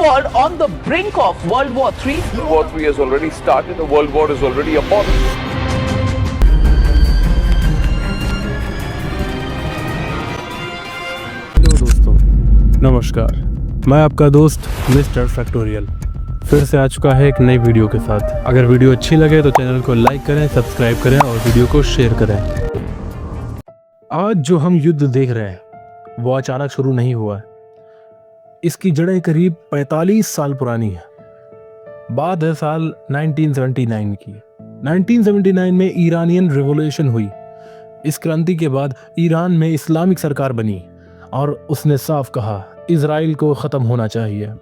world on the brink of World War III. World War III has already started. A world war is already upon us. Hello दोस्तों, नमस्कार। मैं आपका दोस्त mister factorial फिर से आ चुका है एक नई वीडियो के साथ। अगर वीडियो अच्छी लगे तो चैनल को लाइक करें, सब्सक्राइब करें और वीडियो को शेयर करें। आज जो हम युद्ध देख रहे हैं वो अचानक शुरू नहीं हुआ है। इसकी जड़ें करीब 45 साल पुरानी है। बात है साल 1979 की। 1979 में ईरानियन रिवॉल्यूशन हुई। इस क्रांति के बाद ईरान में इस्लामिक सरकार बनी और उसने साफ कहा इजराइल को ख़त्म होना चाहिए।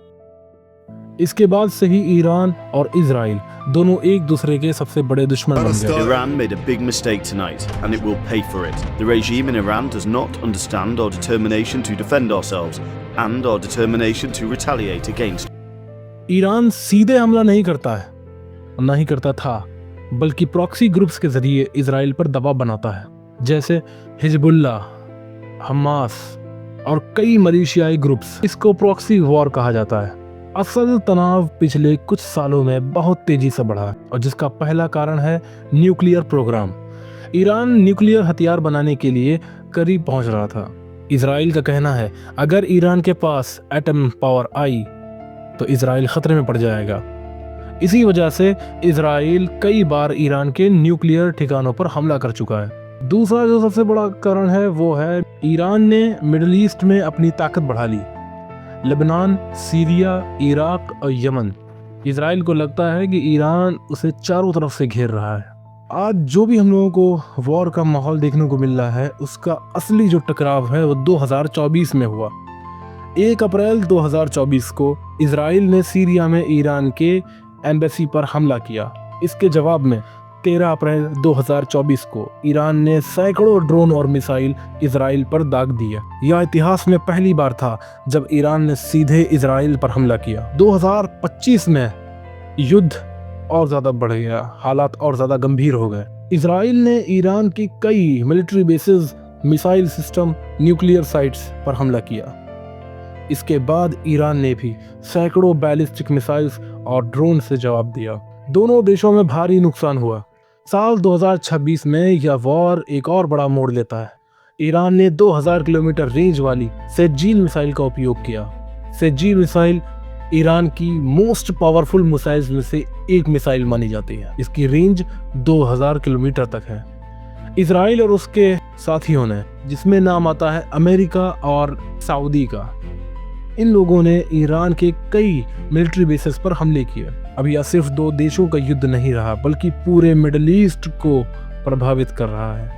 इसके बाद से ही ईरान और इजराइल दोनों एक दूसरे के सबसे बड़े दुश्मन बन गए। Iran made a big mistake tonight, and it will pay for it. The regime in Iran does not understand our determination to defend ourselves and our determination to retaliate against. Iran सीधे हमला नहीं करता है, ना ही करता था, बल्कि proxy groups के जरिए इजराइल पर दबाव बनाता है, जैसे हिजबुल्लाह, हमास और कई मलेशियाई ग्रुप्स। इसको प्रॉक्सी वॉर कहा जाता है। असल तनाव पिछले कुछ सालों में बहुत तेजी से बढ़ा और जिसका पहला कारण है न्यूक्लियर प्रोग्राम। ईरान न्यूक्लियर हथियार बनाने के लिए करीब पहुंच रहा था। इजराइल का कहना है अगर ईरान के पास एटम पावर आई तो इजराइल खतरे में पड़ जाएगा। इसी वजह से इजराइल कई बार ईरान के न्यूक्लियर ठिकानों पर हमला कर चुका है। दूसरा जो सबसे बड़ा कारण है वो है ईरान ने मिडिल ईस्ट में अपनी ताकत बढ़ा ली। लेबनान, सीरिया, इराक और यमन। इजराइल को लगता है कि ईरान उसे चारों तरफ से घेर रहा है। आज जो भी हम लोगों को वॉर का माहौल देखने को मिल रहा है उसका असली जो टकराव है वो 2024 में हुआ। 1 अप्रैल 2024 को इजराइल ने सीरिया में ईरान के एम्बेसी पर हमला किया। इसके जवाब में 13 अप्रैल 2024 को ईरान ने सैकड़ों ड्रोन और मिसाइल इजराइल पर दाग दिए। यह इतिहास में पहली बार था जब ईरान ने सीधे इजराइल पर हमला किया। 2025 में युद्ध और ज्यादा बढ़ गया, हालात और ज्यादा गंभीर हो गए। इजराइल ने ईरान की कई military bases, missile system, nuclear sites पर हमला किया। इसके बाद ईरान ने भी सैकड़ों बैलिस्टिक मिसाइल्स और ड्रोन से जवाब दिया। दोनों देशों में भारी नुकसान हुआ। साल 2026 में यह वॉर एक और बड़ा मोड़ लेता है। ईरान ने 2000 किलोमीटर रेंज वाली सेजील मिसाइल का उपयोग किया। सेजील मिसाइल ईरान की मोस्ट पावरफुल मिसाइल्स में से एक मिसाइल मानी जाती है। इसकी रेंज 2000 किलोमीटर तक है। इजराइल और उसके साथियों ने, जिसमें नाम आता है अमेरिका और सऊदी का, इन लोगों ने ईरान के कई मिलिट्री बेसेस पर हमले किए। अब यह सिर्फ 2 देशों का युद्ध नहीं रहा बल्कि पूरे मिडिल ईस्ट को प्रभावित कर रहा है।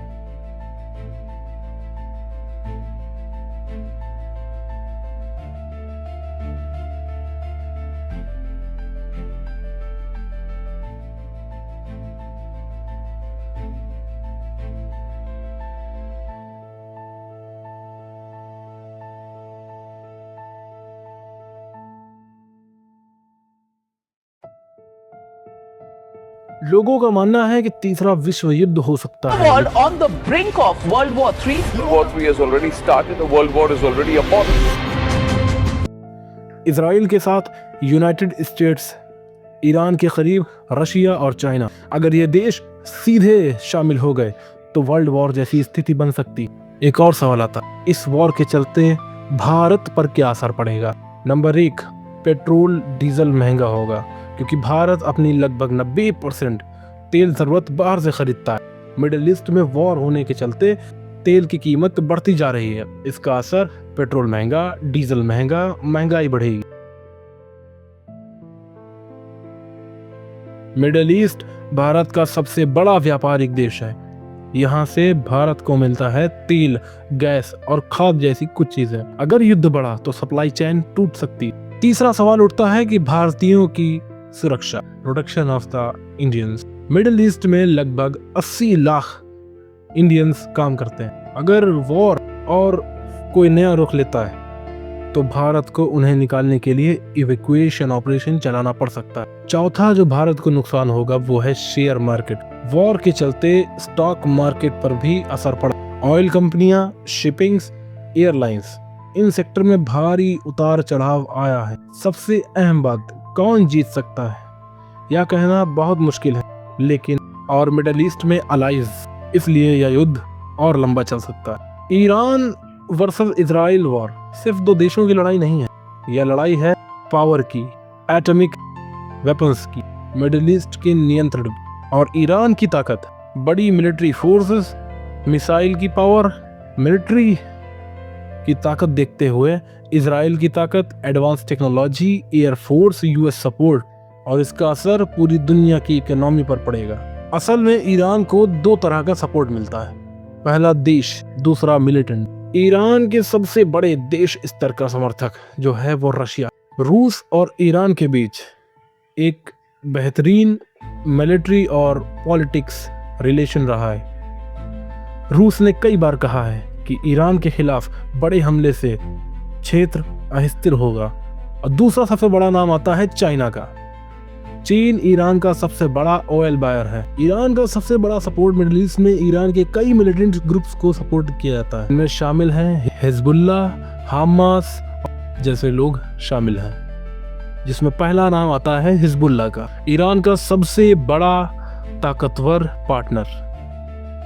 लोगों का मानना है कि तीसरा विश्व युद्ध हो सकता है। World on the brink of World War III. World War III has already started. A world war is already upon us. Israel के साथ यूनाइटेड स्टेट्स, ईरान के करीब रशिया और चाइना, अगर ये देश सीधे शामिल हो गए तो वर्ल्ड वॉर जैसी स्थिति बन सकती। एक और सवाल आता, इस वॉर के चलते भारत पर क्या असर पड़ेगा? नंबर 1, पेट्रोल डीजल महंगा होगा क्योंकि भारत अपनी लगभग 90% तेल जरूरत बाहर से खरीदता है। मिडिल ईस्ट में वॉर होने के चलते तेल की कीमत बढ़ती जा रही है। इसका असर पेट्रोल महंगा, डीजल महंगा, महंगाई बढ़ेगी। मिडिल ईस्ट भारत का सबसे बड़ा व्यापारिक देश है। यहाँ से भारत को मिलता है तेल, गैस और खाद जैसी कुछ चीजें। अगर युद्ध बढ़ा तो सप्लाई चेन टूट सकती। तीसरा सवाल उठता है कि भारतीयों की सुरक्षा, protection of the Indians. Middle east में लगभग 80 लाख इंडियंस काम करते हैं। अगर वॉर और कोई नया रुख लेता है तो भारत को उन्हें निकालने के लिए इवैक्यूएशन ऑपरेशन चलाना पड़ सकता है। चौथा जो भारत को नुकसान होगा वो है शेयर मार्केट। वॉर के चलते स्टॉक मार्केट पर भी असर पड़ा। ऑयल कंपनियां, शिपिंग्स, एयरलाइंस इन सेक्टर में भारी उतार चढ़ाव आया है। सबसे अहम बात, कौन जीत सकता है यह कहना बहुत मुश्किल है, लेकिन और मिडल ईस्ट में अलाइज, इसलिए यह युद्ध और लंबा चल सकता है। ईरान वर्सेस इजराइल वॉर सिर्फ दो देशों की लड़ाई नहीं है, यह लड़ाई है पावर की, एटॉमिक वेपन्स की, मिडल ईस्ट के नियंत्रण की। और ईरान की ताकत, बड़ी मिलिट्री फोर्सेस, मिसाइल की पावर, मिलिट्री की ताकत देखते हुए इजराइल की ताकत, advance technology, air force, US support, और इसका असर पूरी दुनिया की इकोनॉमी पर पड़ेगा। असल में ईरान को दो तरह का सपोर्ट मिलता है, पहला देश, दूसरा मिलिटेंट। ईरान के सबसे बड़े देश स्तर का समर्थक जो है वो रशिया। रूस और ईरान के बीच एक बेहतरीन मिलिट्री और पॉलिटिक्स रिलेशन रहा है। रूस ने कई बार कहा है कि ईरान के खिलाफ बड़े हमले से क्षेत्र अस्थिर होगा। और दूसरा सबसे बड़ा नाम आता है चाइना का। चीन ईरान का सबसे बड़ा ऑयल बायर है। ईरान का सबसे बड़ा सपोर्ट मिडिल ईस्ट में ईरान के कई मिलिटेंट ग्रुप्स को सपोर्ट किया जाता है। इनमें शामिल हैं हिजबुल्ला, हमास जैसे लोग शामिल हैं, जिसमें पहला नाम आता है हिजबुल्ला का, ईरान का सबसे बड़ा ताकतवर पार्टनर।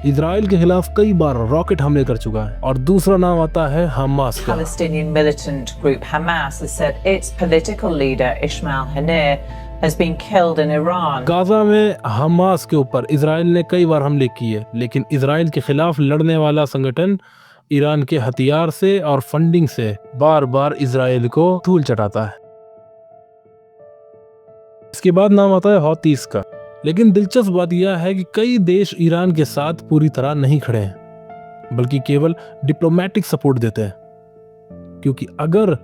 इजराइल के खिलाफ कई बार रॉकेट हमले कर चुका है। और दूसरा नाम आता है हमास का। Palestinian militant group Hamas has said its political leader Ismail Haniyeh has been killed in Iran. Gaza में हमास के ऊपर इजराइल ने कई बार हमले किए, लेकिन इजराइल के खिलाफ लड़ने वाला संगठन ईरान के हथियार से और फंडिंग से बार बार इजराइल को धूल चटाता है। इसके बाद नाम आता है हौतीस का। लेकिन दिलचस्प बात यह है कि कई देश ईरान के साथ पूरी तरह नहीं खड़े हैं, बल्कि केवल डिप्लोमेटिक सपोर्ट देते हैं, क्योंकि अगर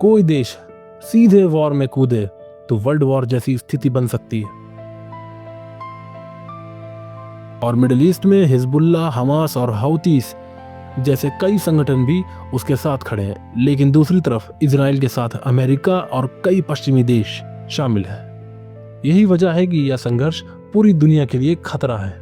कोई देश सीधे वॉर में कूदे तो वर्ल्ड वॉर जैसी स्थिति बन सकती है। और मिडिल ईस्ट में हिजबुल्ला, हमास और हौतीस जैसे कई संगठन भी उसके साथ खड़े हैं, लेकिन दूसरी तरफ इजराइल के साथ अमेरिका और कई पश्चिमी देश शामिल हैं। यही वजह है कि यह संघर्ष पूरी दुनिया के लिए खतरा है।